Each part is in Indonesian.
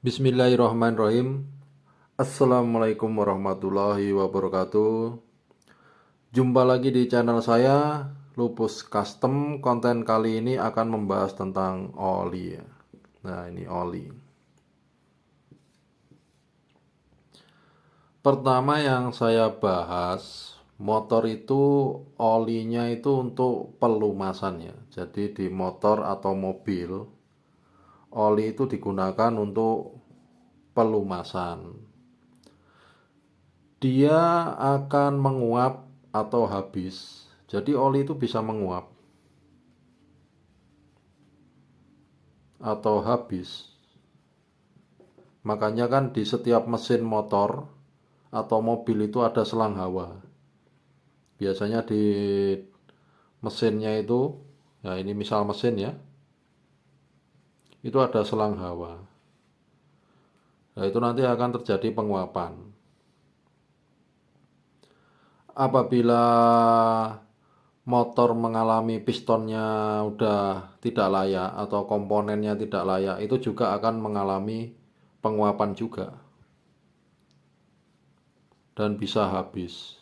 Bismillahirrahmanirrahim. Assalamualaikum warahmatullahi wabarakatuh. Jumpa lagi di channel saya, Lupus Custom. Konten kali ini akan membahas tentang oli ya. Nah, ini oli. Pertama yang saya bahas, motor itu olinya itu untuk pelumasan ya. Jadi di motor atau mobil, oli itu digunakan untuk pelumasan. Dia akan menguap atau habis. Jadi oli itu bisa menguap atau habis. Makanya kan di setiap mesin motor atau mobil itu ada selang hawa. Biasanya di mesinnya itu, ya ini misal mesin ya, itu ada selang hawa. Nah, itu nanti akan terjadi penguapan. Apabila motor mengalami pistonnya udah tidak layak atau komponennya tidak layak, itu juga akan mengalami penguapan juga dan bisa habis.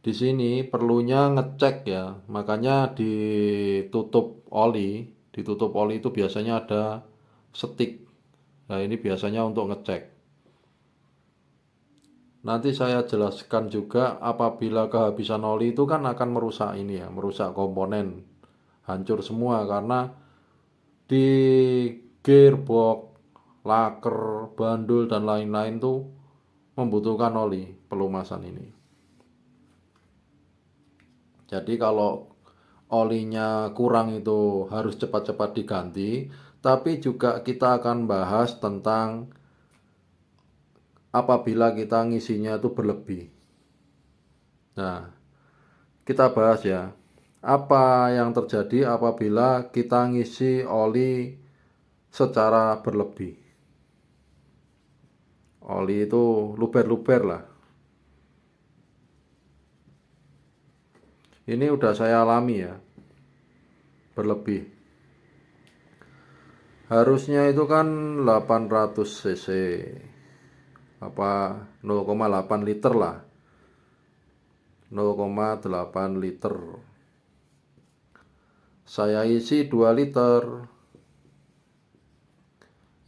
Di sini perlunya ngecek ya, makanya ditutup oli itu biasanya ada setik. Nah, ini biasanya untuk ngecek. Nanti saya jelaskan juga apabila kehabisan oli itu kan akan merusak ini ya, merusak komponen, hancur semua karena di gearbox, laker, bandul dan lain-lain tuh membutuhkan oli pelumasan ini. Jadi kalau olinya kurang itu harus cepat-cepat diganti, tapi juga kita akan bahas tentang apabila kita ngisinya itu berlebih. Nah, kita bahas ya, apa yang terjadi apabila kita ngisi oli secara berlebih. Oli itu luber-luber lah. Ini udah saya alami ya, berlebih. Harusnya itu kan 800 cc, apa 0,8 liter lah, 0,8 liter. Saya isi 2 liter.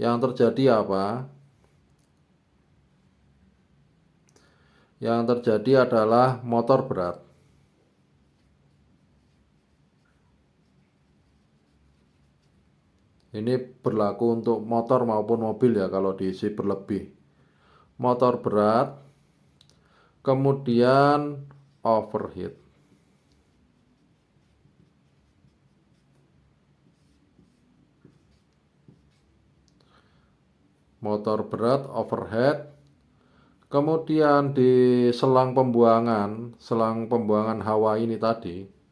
Yang terjadi apa? Yang terjadi adalah motor berat. Ini berlaku untuk motor maupun mobil ya kalau diisi berlebih. Motor berat, kemudian overheat. Motor berat, overheat. Kemudian di selang pembuangan hawa ini tadi,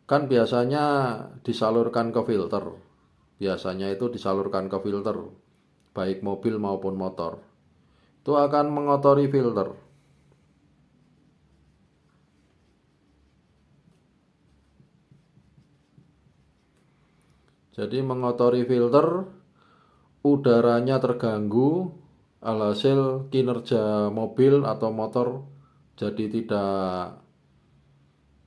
kan biasanya disalurkan ke filter. Biasanya itu disalurkan ke filter, baik mobil maupun motor. Itu akan mengotori filter. Jadi mengotori filter, udaranya terganggu, alhasil kinerja mobil atau motor jadi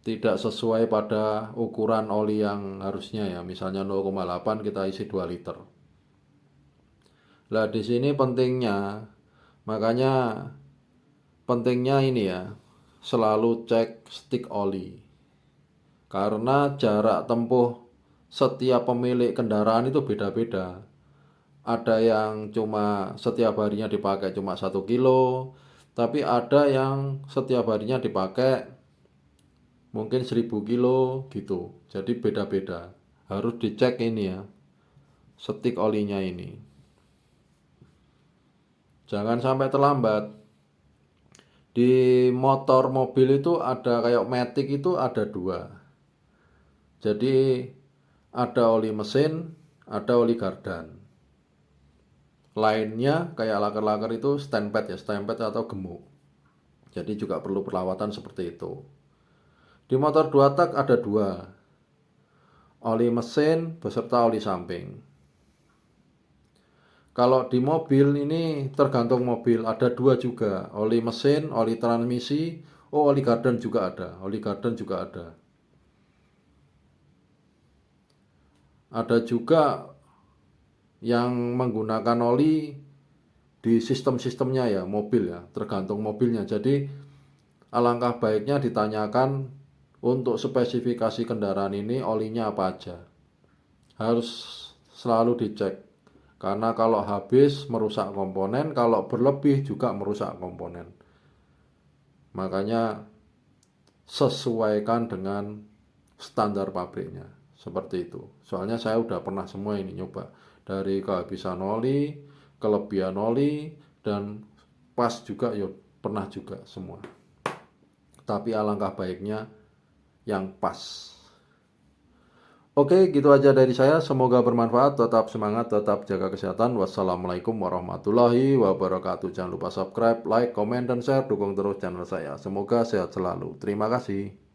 tidak sesuai pada ukuran oli yang harusnya ya. Misalnya 0,8 kita isi 2 liter. Lah di sini makanya pentingnya ini ya, selalu cek stik oli. Karena jarak tempuh setiap pemilik kendaraan itu beda-beda. Ada yang cuma setiap harinya dipakai cuma 1 kilo, tapi ada yang setiap harinya dipakai mungkin 1000 kilo gitu. Jadi beda-beda. Harus dicek ini ya, stik olinya ini. Jangan sampai terlambat. Di motor mobil itu ada kayak matic itu ada 2. Jadi ada oli mesin, ada oli gardan. Lainnya kayak laker-laker itu standpad ya, standpad atau gemuk. Jadi juga perlu perawatan seperti itu. Di motor 2 tak ada 2, oli mesin beserta oli samping. Kalau di mobil ini tergantung mobil, ada 2 juga, oli mesin, oli transmisi, oli garden juga ada, Ada juga yang menggunakan oli di sistem-sistemnya ya, mobil ya, tergantung mobilnya. Jadi alangkah baiknya ditanyakan untuk spesifikasi kendaraan ini olinya apa aja. Harus selalu dicek. Karena kalau habis merusak komponen, kalau berlebih juga merusak komponen. Makanya sesuaikan dengan standar pabriknya. Seperti itu. Soalnya saya udah pernah semua ini nyoba. Dari kehabisan oli, kelebihan oli, dan pas juga ya pernah juga semua. Tapi alangkah baiknya yang pas. Oke, gitu aja dari saya. Semoga bermanfaat. Tetap semangat, tetap jaga kesehatan. Wassalamualaikum warahmatullahi wabarakatuh. Jangan lupa subscribe, like, komen, dan share. Dukung terus channel saya. Semoga sehat selalu. Terima kasih.